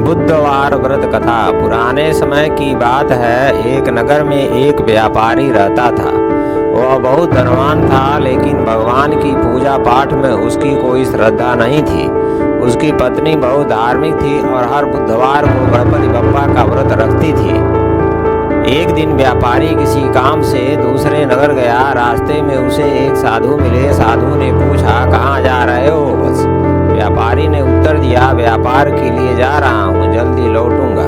बुधवार व्रत कथा। पुराने समय की बात है। एक नगर में एक व्यापारी रहता था। वह बहुत धनवान था, लेकिन भगवान की पूजा पाठ में उसकी कोई श्रद्धा नहीं थी। उसकी पत्नी बहुत धार्मिक थी और हर बुधवार को गणपति बप्पा का व्रत रखती थी। एक दिन व्यापारी किसी काम से दूसरे नगर गया। रास्ते में उसे एक साधु मिले। साधु ने पूछा, कहाँ जा रहे हो? व्यापारी ने उत्तर दिया, व्यापार के लिए जा रहा हूँ, जल्दी लौटूंगा।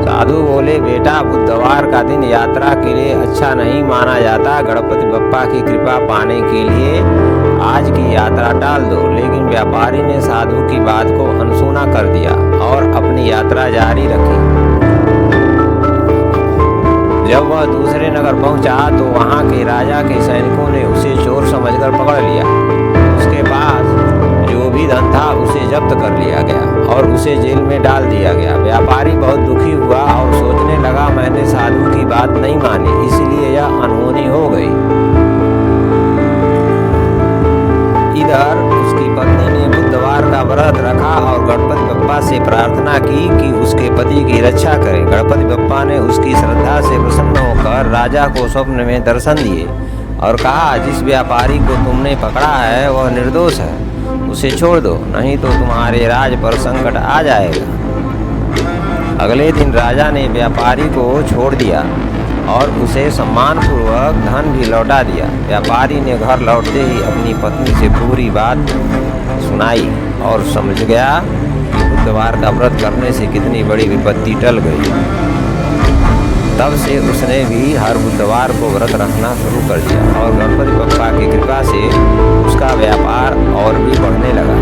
साधु बोले, बेटा, बुधवार का दिन यात्रा के लिए अच्छा नहीं माना जाता। गणपति बप्पा की कृपा पाने के लिए आज की यात्रा टाल दो। लेकिन व्यापारी ने साधु की बात को अनसुना कर दिया और अपनी यात्रा जारी रखी। जब वह दूसरे नगर पहुंचा तो वहां के राजा के सैनिकों ने उसे चोर समझकर पकड़ लिया। उसके पास जो भी धन था उसे जब्त कर लिया गया और उसे जेल में डाल दिया गया। व्यापारी बहुत दुखी हुआ और सोचने लगा, मैंने साधु की बात नहीं मानी, इसलिए यह अनहोनी हो गई। इधर उसकी पत्नी ने बुधवार का व्रत रखा और गणपति बप्पा से प्रार्थना की कि उसके पति की रक्षा करें। गणपति बप्पा ने उसकी श्रद्धा से प्रसन्न होकर राजा को स्वप्न में दर्शन दिए और कहा, जिस व्यापारी को तुमने पकड़ा है वह निर्दोष है, उसे छोड़ दो, नहीं तो तुम्हारे राज पर संकट आ जाएगा। अगले दिन राजा ने व्यापारी को छोड़ दिया और उसे सम्मानपूर्वक धन भी लौटा दिया। व्यापारी ने घर लौटते ही अपनी पत्नी से पूरी बात सुनाई और समझ गया कि बुधवार का व्रत करने से कितनी बड़ी विपत्ति टल गई। तब से उसने भी हर बुधवार को व्रत रखना शुरू कर दिया और गणपति बप्पा की कृपा से उसका व्यापार और भी बढ़ने लगा।